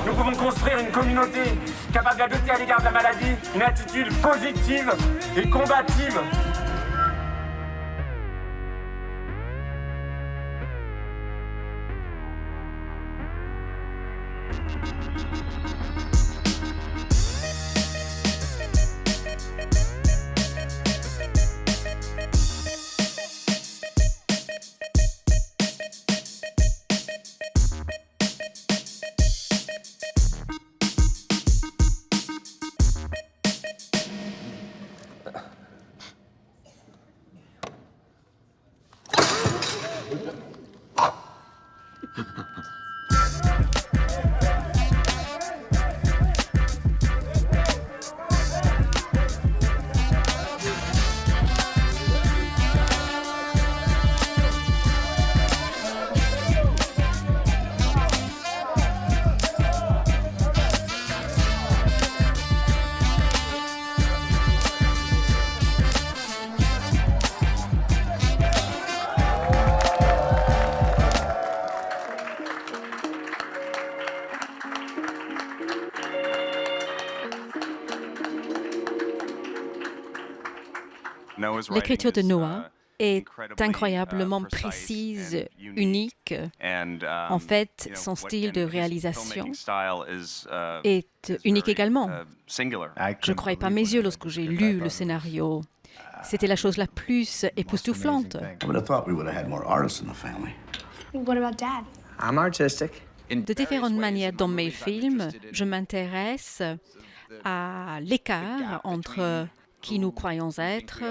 Nous pouvons construire une communauté capable d'adopter à l'égard de la maladie une attitude positive et combative. L'écriture de Noah est incroyablement précise, unique. En fait, son style de réalisation est unique également. Je ne croyais pas mes yeux lorsque j'ai lu le scénario. C'était la chose la plus époustouflante. De différentes manières dans mes films, je m'intéresse à l'écart entre qui nous croyons être,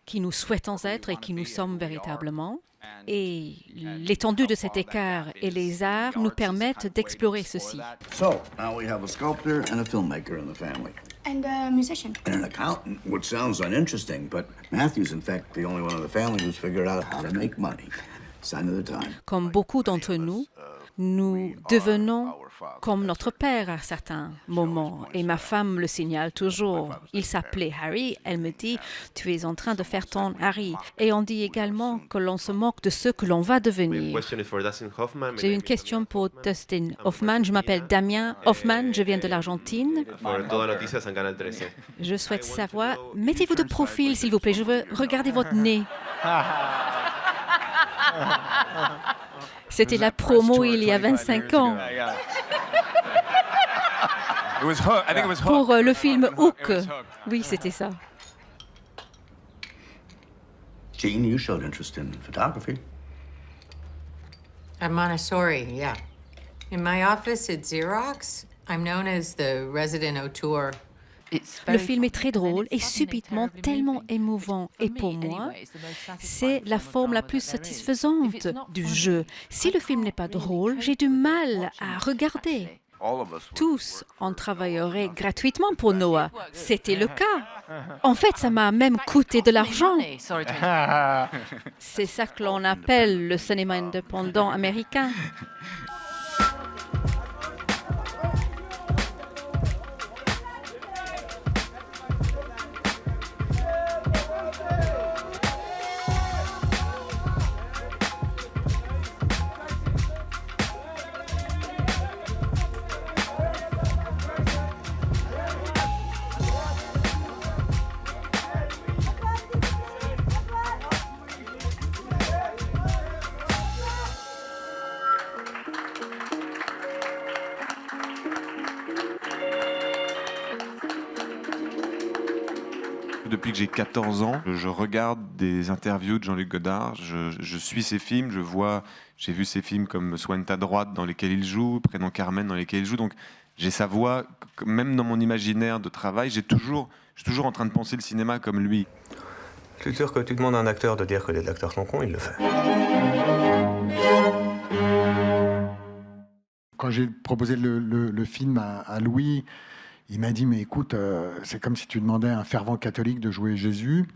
qui nous souhaitons être et qui nous sommes véritablement. Et l'étendue de cet écart et les arts nous permettent d'explorer ceci. So, now we have a sculptor and a filmmaker in the family. And a musician. And an accountant, which sounds uninteresting, but Matthew's, in fact, the only one in the family who's figured out how to make money. Sign of the time. Comme beaucoup d'entre nous, nous devenons comme notre père à certains moments. Et ma femme le signale toujours. Il s'appelait Harry. Elle me dit, tu es en train de faire ton Harry. Et on dit également que l'on se moque de ce que l'on va devenir. J'ai une question pour Dustin Hoffman. Je m'appelle Damien Hoffman. Je viens de l'Argentine. Je souhaite savoir, mettez-vous de profil, s'il vous plaît. Je veux regarder votre nez. C'était la promo il y a 25 ans. Pour le film Hook. Oui, c'était ça. Gene, you showed interest in photography. At Montessori, yeah. In my office at Xerox, I'm known as the resident auteur. Le film est très drôle et subitement tellement émouvant. Et pour moi, c'est la forme la plus satisfaisante du jeu. Si le film n'est pas drôle, j'ai du mal à regarder. Tous, on travaillerait gratuitement pour Noah. C'était le cas. En fait, ça m'a même coûté de l'argent. C'est ça que l'on appelle le cinéma indépendant américain. Depuis que j'ai 14 ans, je regarde des interviews de Jean-Luc Godard, je suis ses films, j'ai vu ses films comme Soigne ta droite dans lesquels il joue, Prénom Carmen dans lesquels il joue, donc j'ai sa voix, même dans mon imaginaire de travail, je suis toujours en train de penser le cinéma comme lui. Je suis sûr que tu demandes à un acteur de dire que les acteurs sont cons, il le fait. Quand j'ai proposé le film à Louis, il m'a dit, mais écoute, c'est comme si tu demandais à un fervent catholique de jouer Jésus.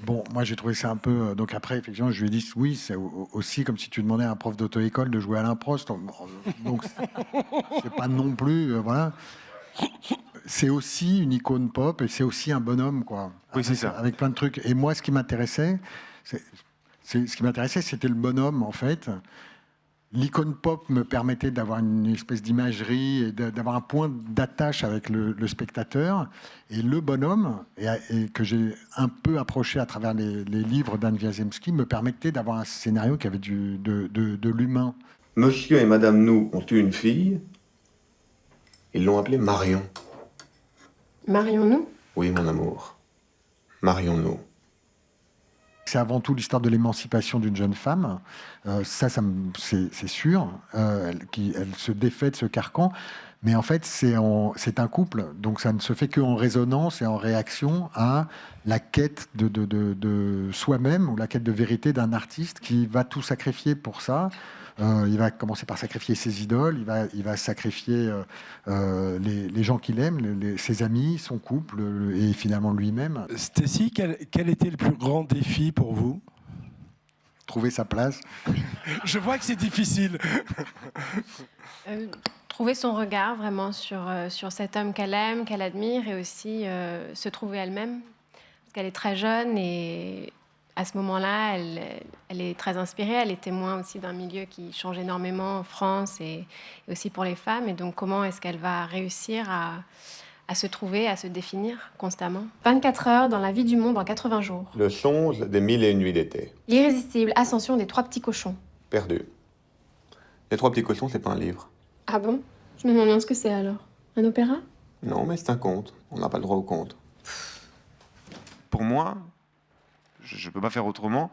Bon, moi, j'ai trouvé ça un peu... Donc après, effectivement, je lui ai dit, oui, c'est aussi comme si tu demandais à un prof d'auto-école de jouer Alain Prost. Donc, c'est pas non plus... voilà. C'est aussi une icône pop et c'est aussi un bonhomme, quoi. Oui, c'est ça. Avec plein de trucs. Et moi, ce qui m'intéressait, c'était le bonhomme, en fait. l'icône pop me permettait d'avoir une espèce d'imagerie et d'avoir un point d'attache avec le spectateur. Et le bonhomme, et que j'ai un peu approché à travers les livres d'Anne Wiazemski, me permettait d'avoir un scénario qui avait de l'humain. Monsieur et Madame Nou ont eu une fille. Ils l'ont appelée Marion. Marion Nou? Oui, mon amour. Marion Nou. C'est avant tout l'histoire de l'émancipation d'une jeune femme. C'est sûr. Elle se défait de ce carcan. Mais en fait, c'est un couple. Donc ça ne se fait qu'en résonance et en réaction à la quête de soi-même ou la quête de vérité d'un artiste qui va tout sacrifier pour ça. Il va commencer par sacrifier ses idoles, il va sacrifier les gens qu'il aime, ses amis, son couple et finalement lui-même. Stécie, quel était le plus grand défi pour vous? Trouver sa place. Je vois que c'est difficile. Trouver son regard vraiment sur cet homme qu'elle aime, qu'elle admire, et aussi se trouver elle-même. Parce qu'elle est très jeune et à ce moment-là, elle est très inspirée. Elle est témoin aussi d'un milieu qui change énormément en France et aussi pour les femmes. Et donc, comment est-ce qu'elle va réussir à se trouver, à se définir constamment? 24 heures dans la vie du monde en 80 jours. Le songe des 1001 nuits d'été. L'irrésistible ascension des 3 petits cochons. Perdu. Les 3 petits cochons, c'est pas un livre. Ah bon? Je me demande bien ce que c'est alors. Un opéra? Non, mais c'est un conte. On n'a pas le droit au conte. Pour moi, je ne peux pas faire autrement.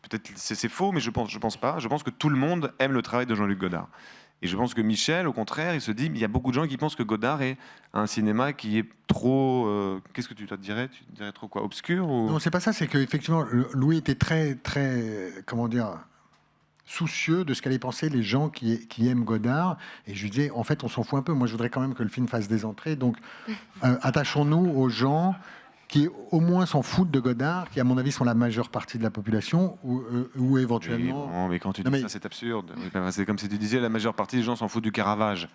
Peut-être c'est faux, mais je pense pas. Je pense que tout le monde aime le travail de Jean-Luc Godard. Et je pense que Michel, au contraire, il se dit, il y a beaucoup de gens qui pensent que Godard est un cinéma qui est trop... Qu'est-ce que tu te dirais? Tu dirais trop quoi? Obscur ou... Non, c'est pas ça. C'est qu'effectivement, Louis était très, très, comment dire, soucieux de ce qu'allaient penser les gens qui aiment Godard. Et je lui disais, en fait, on s'en fout un peu. Moi, je voudrais quand même que le film fasse des entrées. Donc, attachons-nous aux gens qui au moins s'en foutent de Godard, qui à mon avis sont la majeure partie de la population, ou éventuellement... Oui, bon, mais quand tu dis ça, c'est absurde. C'est comme si tu disais la majeure partie des gens s'en foutent du Caravage.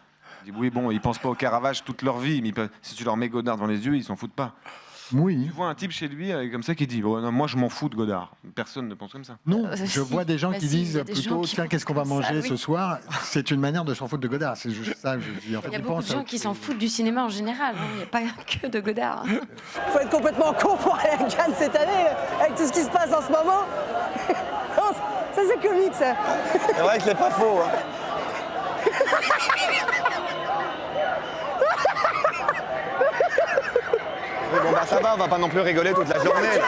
Tu dis, oui, bon, ils pensent pas au Caravage toute leur vie, mais si tu leur mets Godard devant les yeux, ils s'en foutent pas. Oui. Tu vois un type chez lui comme ça qui dit, oh, non, moi je m'en fous de Godard. Personne ne pense comme ça. Non, je vois des gens qui disent plutôt, tiens, qu'est-ce qu'on va manger ce soir? C'est une manière de s'en foutre de Godard. C'est juste ça. Je dis. En fait, il y a beaucoup de gens qui s'en foutent du cinéma en général. Il n'y a pas que de Godard. Il faut être complètement con pour aller à Cannes cette année, avec tout ce qui se passe en ce moment. Non, ça c'est comique, ça. C'est vrai que c'est pas faux. Hein. Mais bon, bah ça va, on va pas non plus rigoler toute la journée. Là.